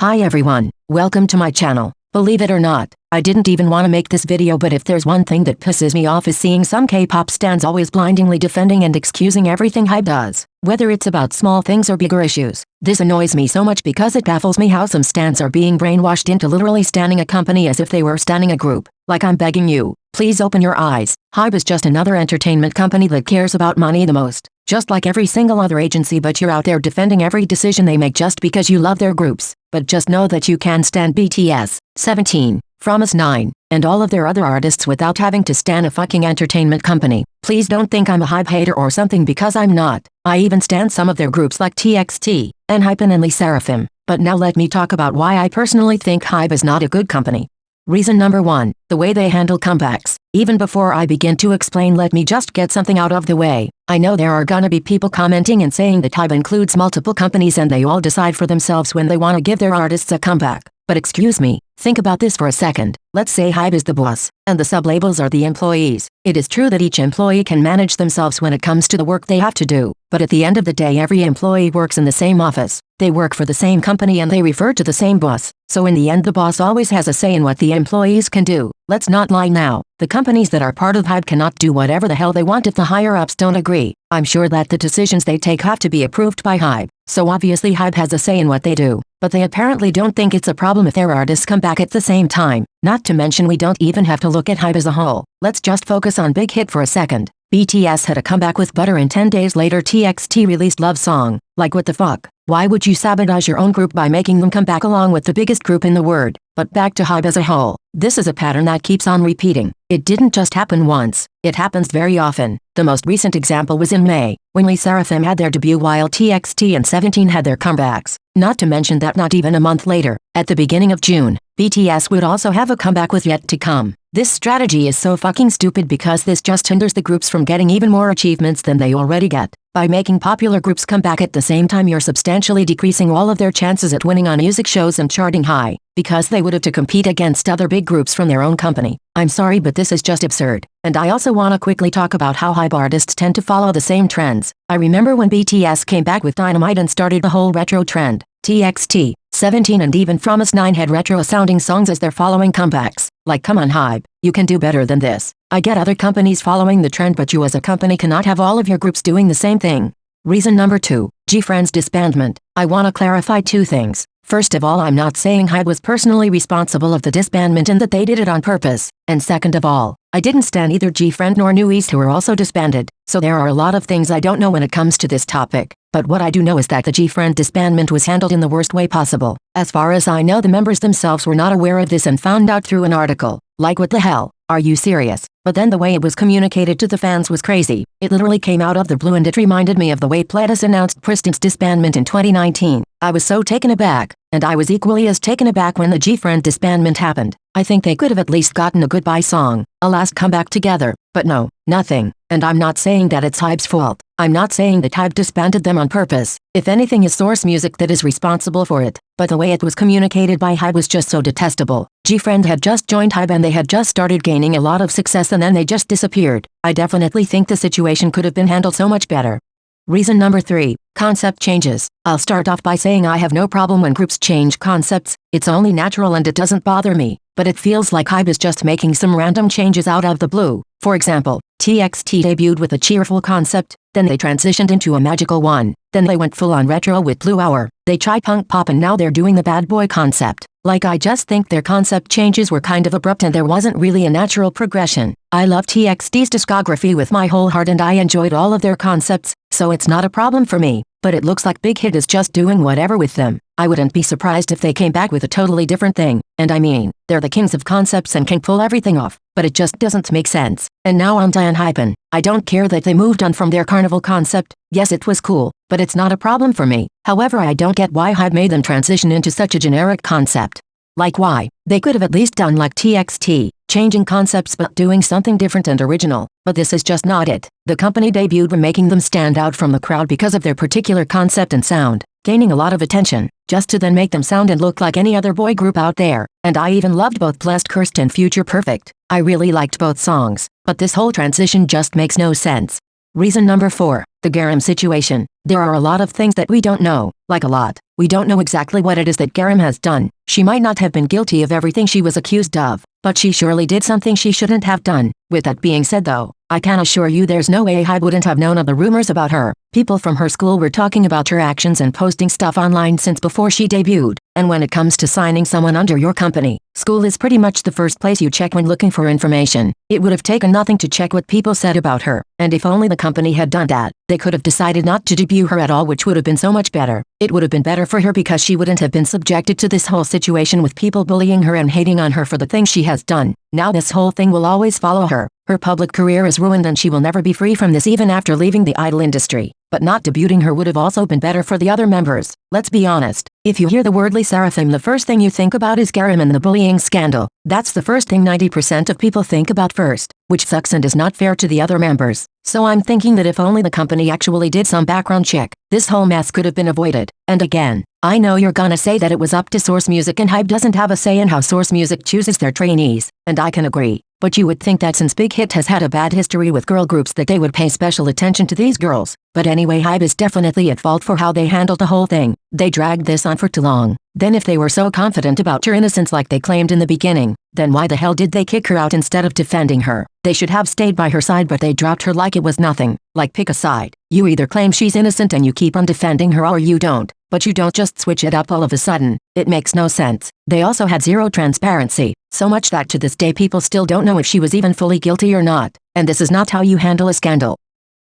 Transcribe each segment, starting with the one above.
Hi everyone, welcome to my channel. Believe it or not, I didn't even want to make this video, but if there's one thing that pisses me off is seeing some K-pop stans always blindingly defending and excusing everything Hybe does, whether it's about small things or bigger issues. This annoys me so much because it baffles me how some stans are being brainwashed into literally standing a company as if they were standing a group. Like, I'm begging you, please open your eyes. Hybe is just another entertainment company that cares about money the most, just like every single other agency, but you're out there defending every decision they make just because you love their groups. But just know that you can stand BTS, 17, Promise 9, and all of their other artists without having to stan a fucking entertainment company. Please don't think I'm a Hybe hater or something, because I'm not. I even stan some of their groups like TXT, ENHYPEN and LE SSERAFIM. But now let me talk about why I personally think Hybe is not a good company. Reason number 1, the way they handle comebacks. Even before I begin to explain, let me just get something out of the way. I know there are gonna be people commenting and saying that Hybe includes multiple companies and they all decide for themselves when they want to give their artists a comeback. But excuse me, think about this for a second. Let's say Hybe is the boss, and the sub-labels are the employees. It is true that each employee can manage themselves when it comes to the work they have to do, but at the end of the day every employee works in the same office. They work for the same company and they refer to the same boss. So in the end the boss always has a say in what the employees can do. Let's not lie now. The companies that are part of Hybe cannot do whatever the hell they want if the higher-ups don't agree. I'm sure that the decisions they take have to be approved by Hybe. So obviously Hybe has a say in what they do. But they apparently don't think it's a problem if their artists come back at the same time. Not to mention we don't even have to look at Hybe as a whole. Let's just focus on Big Hit for a second. BTS had a comeback with Butter and 10 days later TXT released Love Song. Like, what the fuck? Why would you sabotage your own group by making them come back along with the biggest group in the world? But back to Hybe as a whole. This is a pattern that keeps on repeating. It didn't just happen once. It happens very often. The most recent example was in May, when LE SSERAFIM had their debut while TXT and 17 had their comebacks. Not to mention that not even a month later, at the beginning of June, BTS would also have a comeback with Yet to Come. This strategy is so fucking stupid because this just hinders the groups from getting even more achievements than they already get. By making popular groups come back at the same time, you're substantially decreasing all of their chances at winning on music shows and charting high, because they would have to compete against other big groups from their own company. I'm sorry, but this is just absurd. And I also want to quickly talk about how Hybe artists tend to follow the same trends. I remember when BTS came back with Dynamite and started the whole retro trend. TXT, 17 and even Promise 9 had retro-sounding songs as their following comebacks. Like, come on Hybe, you can do better than this. I get other companies following the trend, but you as a company cannot have all of your groups doing the same thing. Reason number 2, GFRIEND'S disbandment. I want to clarify two things. First of all, I'm not saying Hybe was personally responsible of the disbandment and that they did it on purpose. And second of all, I didn't stan either GFRIEND nor New East, who were also disbanded. So there are a lot of things I don't know when it comes to this topic. But what I do know is that the GFRIEND disbandment was handled in the worst way possible. As far as I know, the members themselves were not aware of this and found out through an article. Like, what the hell? Are you serious? But then the way it was communicated to the fans was crazy. It literally came out of the blue, and it reminded me of the way Pledis announced GFRIEND'S disbandment in 2019. I was so taken aback, and I was equally as taken aback when the GFRIEND disbandment happened. I think they could have at least gotten a goodbye song, a last comeback together. But no, nothing. And I'm not saying that it's Hybe's fault. I'm not saying that Hybe disbanded them on purpose. If anything, it's Source Music that is responsible for it. But the way it was communicated by Hybe was just so detestable. GFRIEND had just joined Hybe and they had just started gaining a lot of success, and then they just disappeared. I definitely think the situation could have been handled so much better. Reason number 3, concept changes. I'll start off by saying I have no problem when groups change concepts. It's only natural and it doesn't bother me. But it feels like Hybe is just making some random changes out of the blue. For example, TXT debuted with a cheerful concept, then they transitioned into a magical one, then they went full on retro with Blue Hour, they tried punk pop, and now they're doing the bad boy concept. Like, I just think their concept changes were kind of abrupt and there wasn't really a natural progression. I love TXT's discography with my whole heart and I enjoyed all of their concepts, so it's not a problem for me. But it looks like Big Hit is just doing whatever with them. I wouldn't be surprised if they came back with a totally different thing. And I mean, they're the kings of concepts and can pull everything off, but it just doesn't make sense. And now on to ENHYPEN. I don't care that they moved on from their carnival concept. Yes, it was cool, but it's not a problem for me. However, I don't get why Hybe made them transition into such a generic concept. Like, why? They could have at least done like TXT, changing concepts but doing something different and original. But this is just not it. The company debuted making them stand out from the crowd because of their particular concept and sound, gaining a lot of attention, just to then make them sound and look like any other boy group out there. And I even loved both Blessed Cursed and Future Perfect. I really liked both songs, but this whole transition just makes no sense. Reason number 4, The GARAM situation. There are a lot of things that we don't know, like a lot. We don't know exactly what it is that GARAM has done. She might not have been guilty of everything she was accused of, but she surely did something she shouldn't have done. With that being said though, I can assure you there's no way Hybe wouldn't have known of the rumors about her. People from her school were talking about her actions and posting stuff online since before she debuted. And when it comes to signing someone under your company, school is pretty much the first place you check when looking for information. It would have taken nothing to check what people said about her, and if only the company had done that, they could have decided not to debut her at all, which would have been so much better. It would have been better for her because she wouldn't have been subjected to this whole situation with people bullying her and hating on her for the things she has done. Now this whole thing will always follow her. Her public career is ruined and she will never be free from this even after leaving the idol industry. But not debuting her would have also been better for the other members. Let's be honest. If you hear the word LE SSERAFIM, the first thing you think about is GARAM and the bullying scandal. That's the first thing 90% of people think about first, which sucks and is not fair to the other members. So I'm thinking that if only the company actually did some background check, this whole mess could have been avoided. And again, I know you're gonna say that it was up to Source Music and Hybe doesn't have a say in how Source Music chooses their trainees, and I can agree. But you would think that since Big Hit has had a bad history with girl groups that they would pay special attention to these girls. But anyway, Hybe is definitely at fault for how they handled the whole thing. They dragged this on for too long. Then if they were so confident about her innocence like they claimed in the beginning, then why the hell did they kick her out instead of defending her? They should have stayed by her side, but they dropped her like it was nothing. Like, pick a side. You either claim she's innocent and you keep on defending her, or you don't. But you don't just switch it up all of a sudden. It makes no sense. They also had zero transparency, so much that to this day people still don't know if she was even fully guilty or not. And this is not how you handle a scandal.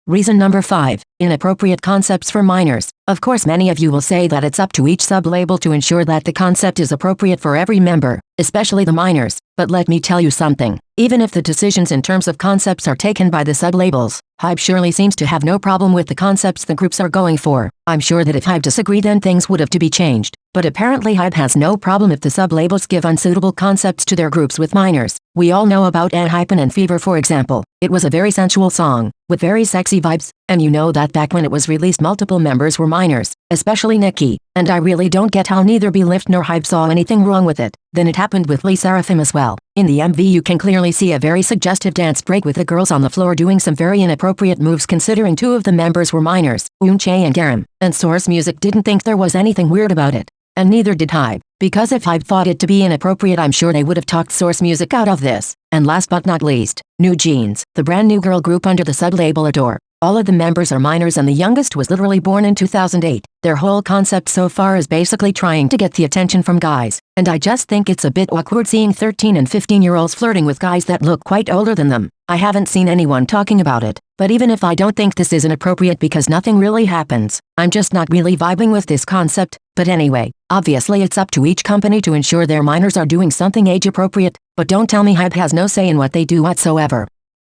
Reason number 5. Inappropriate concepts for minors. Of course, many of you will say that it's up to each sub-label to ensure that the concept is appropriate for every member, especially the minors. But let me tell you something. Even if the decisions in terms of concepts are taken by the sub-labels, Hybe surely seems to have no problem with the concepts the groups are going for. I'm sure that if Hybe disagreed, then things would have to be changed. But apparently Hybe has no problem if the sub-labels give unsuitable concepts to their groups with minors. We all know about Hypen and Fever, for example. It was a very sensual song, with very sexy vibes, and you know that back when it was released multiple members were minors, especially Nicki, and I really don't get how neither Belift nor Hybe saw anything wrong with it. Then it happened with LE SSERAFIM as well. In the MV you can clearly see a very suggestive dance break with the girls on the floor doing some very inappropriate moves considering 2 of the members were minors, Unche and GARAM, and Source Music didn't think there was anything weird about it. And neither did Hybe. Because if Hybe thought it to be inappropriate, I'm sure they would have talked Source Music out of this. And last but not least, New Jeans, the brand new girl group under the sub-label Adore. All of the members are minors and the youngest was literally born in 2008. Their whole concept so far is basically trying to get the attention from guys. And I just think it's a bit awkward seeing 13 and 15-year-olds flirting with guys that look quite older than them. I haven't seen anyone talking about it. But even if I don't think this is inappropriate because nothing really happens, I'm just not really vibing with this concept. But anyway, obviously it's up to each company to ensure their minors are doing something age appropriate, but don't tell me Hybe has no say in what they do whatsoever.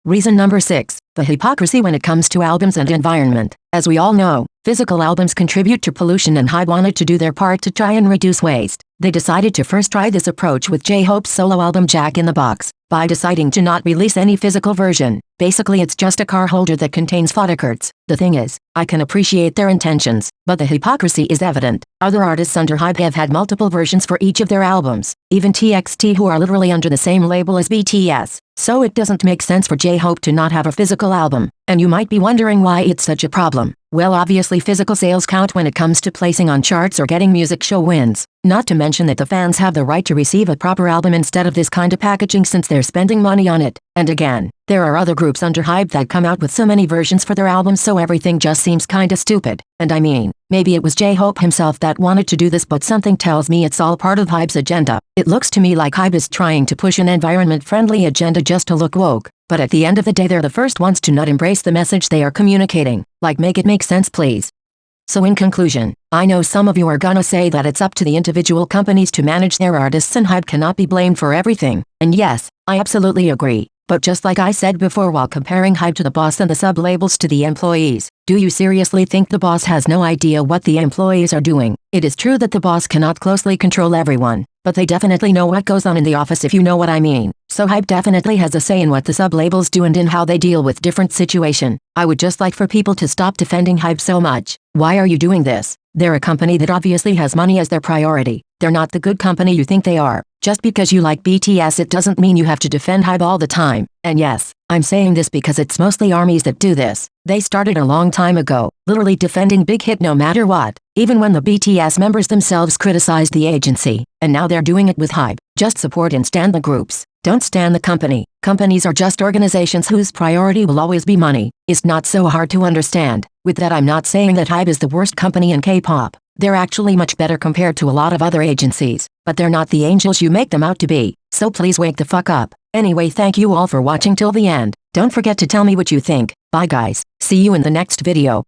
Reason number 6. The hypocrisy when it comes to albums and environment. As we all know, physical albums contribute to pollution, and Hybe wanted to do their part to try and reduce waste. They decided to first try this approach with J-Hope's solo album Jack in the Box, by deciding to not release any physical version. Basically it's just a car holder that contains photo cards. The thing is, I can appreciate their intentions, but the hypocrisy is evident. Other artists under Hybe have had multiple versions for each of their albums, even TXT, who are literally under the same label as BTS. So it doesn't make sense for J-Hope to not have a physical album. And you might be wondering why it's such a problem. Well, obviously physical sales count when it comes to placing on charts or getting music show wins. Not to mention that the fans have the right to receive a proper album instead of this kind of packaging since they're spending money on it. And again, there are other groups under Hybe that come out with so many versions for their albums, so everything just seems kinda stupid. And I mean, maybe it was J-Hope himself that wanted to do this, but something tells me it's all part of Hybe's agenda. It looks to me like Hybe is trying to push an environment-friendly agenda just to look woke. But at the end of the day, they're the first ones to not embrace the message they are communicating. Like, make it make sense, please. So in conclusion, I know some of you are gonna say that it's up to the individual companies to manage their artists and Hybe cannot be blamed for everything. And yes, I absolutely agree. But just like I said before while comparing Hybe to the boss and the sub-labels to the employees, do you seriously think the boss has no idea what the employees are doing? It is true that the boss cannot closely control everyone, but they definitely know what goes on in the office, if you know what I mean. So Hybe definitely has a say in what the sub-labels do and in how they deal with different situations. I would just like for people to stop defending Hybe so much. Why are you doing this? They're a company that obviously has money as their priority. They're not the good company you think they are. Just because you like BTS, it doesn't mean you have to defend Hybe all the time. And yes, I'm saying this because it's mostly armies that do this. They started a long time ago, literally defending Big Hit no matter what, even when the BTS members themselves criticized the agency, and now they're doing it with Hybe. Just support and stand the groups. Don't stand the company. Companies are just organizations whose priority will always be money. It's not so hard to understand. With that, I'm not saying that Hybe is the worst company in K-pop. They're actually much better compared to a lot of other agencies, but they're not the angels you make them out to be, so please wake the fuck up. Anyway, thank you all for watching till the end. Don't forget to tell me what you think. Bye guys, see you in the next video.